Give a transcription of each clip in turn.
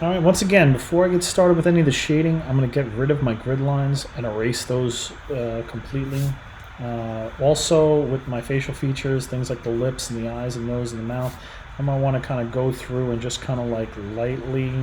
All right, once again, before I get started with any of the shading, I'm going to get rid of my grid lines and erase those completely. Also, with my facial features, things like the lips and the eyes and nose and the mouth, I'm going to want to kind of go through and just kind of like lightly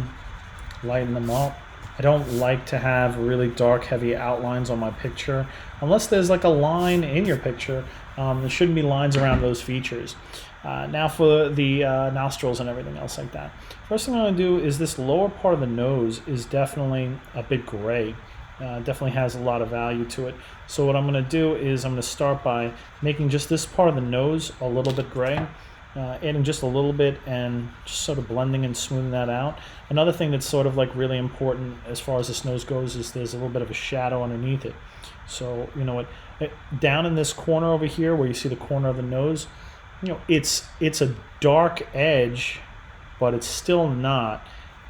lighten them up. I don't like to have really dark, heavy outlines on my picture, unless there's like a line in your picture. There shouldn't be lines around those features. Now for the nostrils and everything else like that. First thing I'm going to do is this lower part of the nose is definitely a bit gray. Definitely has a lot of value to it. So what I'm going to do is I'm going to start by making just this part of the nose a little bit gray. Adding just a little bit and just sort of blending and smoothing that out. Another thing that's sort of like really important as far as this nose goes is there's a little bit of a shadow underneath it. So you know what, down in this corner over here where you see the corner of the nose, you know, it's a dark edge, but it's still not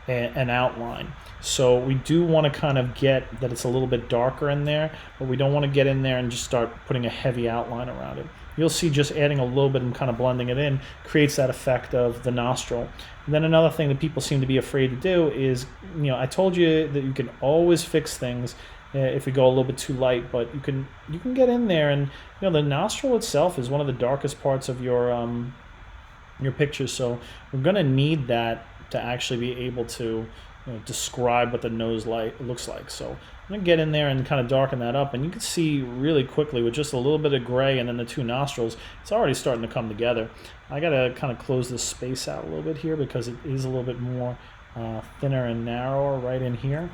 an outline. So we do want to kind of get that it's a little bit darker in there, but we don't want to get in there and just start putting a heavy outline around it. You'll see just adding a little bit and kind of blending it in creates that effect of the nostril. And then another thing that people seem to be afraid to do is, you know, I told you that you can always fix things if we go a little bit too light, but you can get in there, and you know the nostril itself is one of the darkest parts of your picture, so we're going to need that to actually be able to describe what the nose looks like. So I'm going to get in there and kind of darken that up, and you can see really quickly with just a little bit of gray and then the two nostrils, it's already starting to come together. I got to kind of close this space out a little bit here because it is a little bit more thinner and narrower right in here.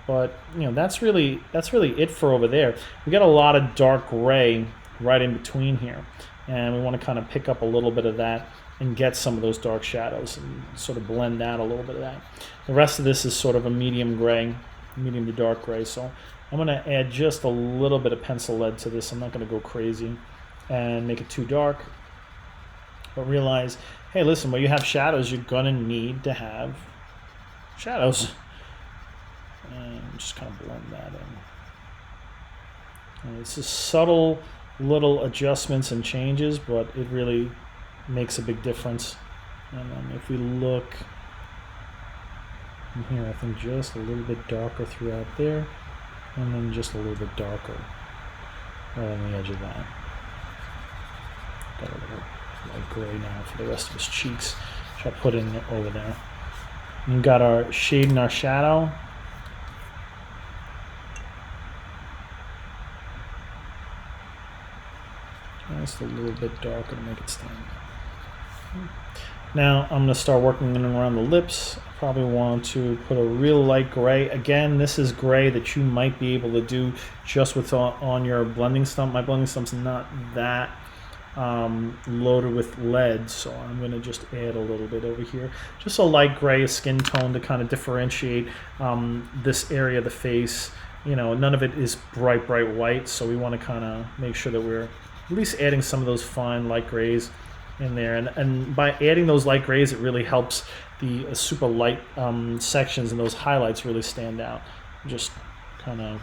But you know that's really it for over there. We got a lot of dark gray right in between here, and we want to kind of pick up a little bit of that and get some of those dark shadows and sort of blend out a little bit of that. The rest of this is sort of a medium gray, medium to dark gray. So I'm going to add just a little bit of pencil lead to this. I'm not going to go crazy and make it too dark, but realize, hey, listen, when you have shadows, you're going to need to have shadows. And just kind of blend that in. And it's just subtle little adjustments and changes, but it really makes a big difference. And then if we look in here, I think just a little bit darker throughout there, and then just a little bit darker right on the edge of that. Got a little light gray now for the rest of his cheeks, which I'll put in over there. And we've got our shade and our shadow. Just a little bit darker to make it stand out. Now I'm going to start working in and around the lips. I probably want to put a real light gray. Again, this is gray that you might be able to do just with on your blending stump. My blending stump's not that loaded with lead, so I'm going to just add a little bit over here. Just a light gray skin tone to kind of differentiate this area of the face. You know, none of it is bright white, so we want to kind of make sure that we're at least adding some of those fine light grays in there. And by adding those light grays, it really helps the super light sections and those highlights really stand out. Just kind of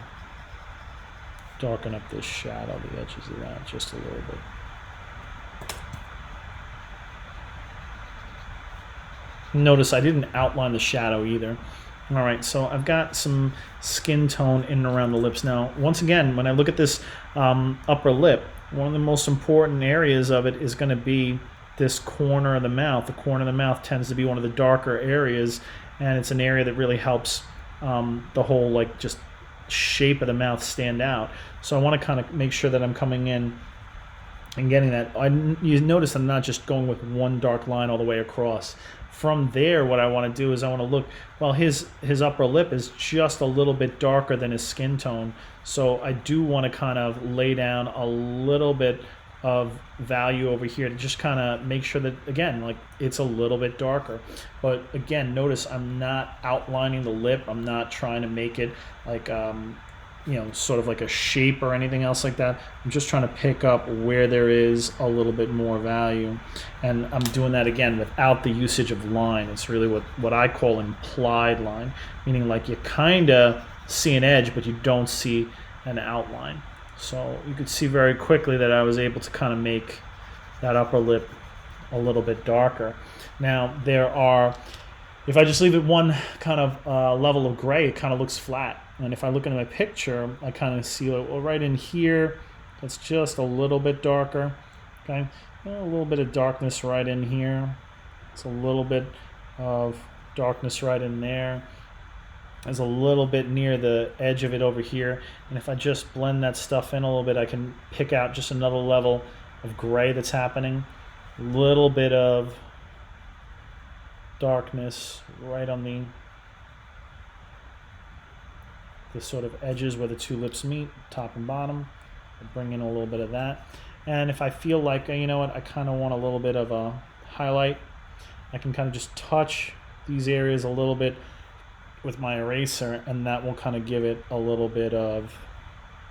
darken up this shadow, the edges of that just a little bit. Notice I didn't outline the shadow either. All right, so I've got some skin tone in and around the lips. Now, once again, when I look at this upper lip, one of the most important areas of it is going to be this corner of the mouth. The corner of the mouth tends to be one of the darker areas, and it's an area that really helps the whole like just shape of the mouth stand out. So I want to kind of make sure that I'm coming in and getting that. You notice I'm not just going with one dark line all the way across. From there, what I want to do is I want to look, well, his upper lip is just a little bit darker than his skin tone. So I do want to kind of lay down a little bit of value over here to just kind of make sure that, again, like it's a little bit darker. But again, notice I'm not outlining the lip. I'm not trying to make it like, you know, sort of like a shape or anything else like that. I'm just trying to pick up where there is a little bit more value. And I'm doing that again without the usage of line. It's really what I call implied line, meaning like you kind of see an edge, but you don't see an outline. So you could see very quickly that I was able to kind of make that upper lip a little bit darker. Now there are If I just leave it one kind of level of gray, it kind of looks flat. And if I look into my picture, I kind of see well, right in here, it's just a little bit darker. Okay, a little bit of darkness right in here. It's a little bit of darkness right in there. There's a little bit near the edge of it over here. And if I just blend that stuff in a little bit, I can pick out just another level of gray that's happening. A little bit of darkness right on the sort of edges where the two lips meet, top and bottom. I'll bring in a little bit of that. And if I feel like, you know what, I kind of want a little bit of a highlight, I can kind of just touch these areas a little bit with my eraser, and that will kind of give it a little bit of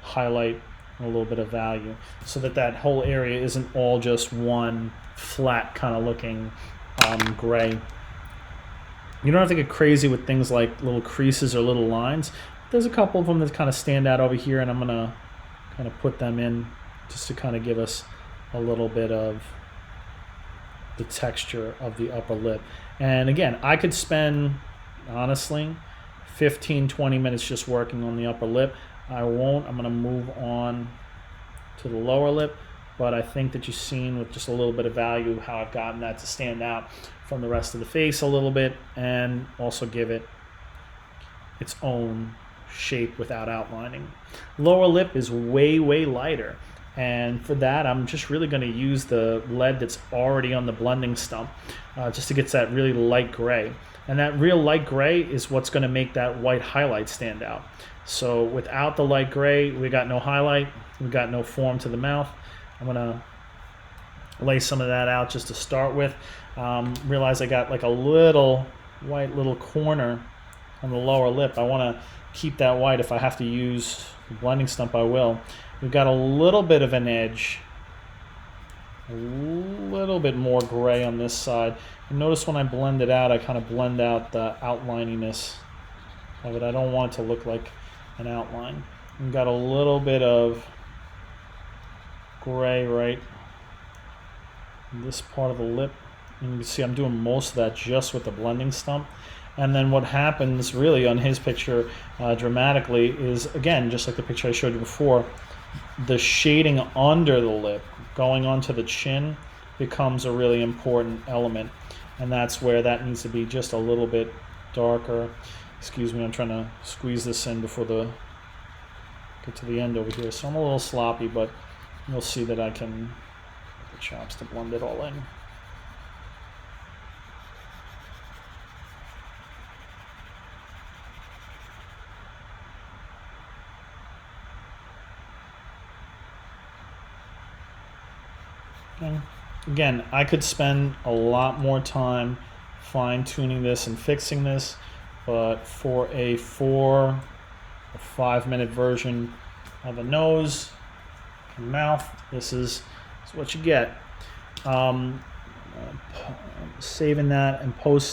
highlight and a little bit of value, so that that whole area isn't all just one flat kind of looking gray. You don't have to get crazy with things like little creases or little lines. There's a couple of them that kind of stand out over here, and I'm gonna kind of put them in just to kind of give us a little bit of the texture of the upper lip. And again, I could spend, honestly, 15-20 minutes just working on the upper lip. I won't. I'm going to move on to the lower lip, but I think that you've seen with just a little bit of value how I've gotten that to stand out from the rest of the face a little bit, and also give it its own shape without outlining. Lower lip is way lighter, and for that I'm just really going to use the lead that's already on the blending stump, just to get that really light gray. And that real light gray is what's going to make that white highlight stand out. So without the light gray, we got no highlight, we got no form to the mouth. I'm going to lay some of that out just to start with. Realize I got like a little white little corner on the lower lip. I want to keep that white. If I have to use the blending stump, I will. We've got a little bit of an edge, a little bit more gray on this side. And notice when I blend it out, I kind of blend out the outlininess of it. I don't want it to look like an outline. We've got a little bit of gray right in this part of the lip. And you can see I'm doing most of that just with the blending stump. And then what happens really on his picture dramatically is, again, just like the picture I showed you before, the shading under the lip going onto the chin becomes a really important element, and that's where that needs to be just a little bit darker. Excuse me, I'm trying to squeeze this in before get to the end over here, so I'm a little sloppy, but you'll see that I can get the chops to blend it all in. Again, I could spend a lot more time fine-tuning this and fixing this, but for a 4 or 5 minute version of a nose and mouth, this is what you get. Saving that and posting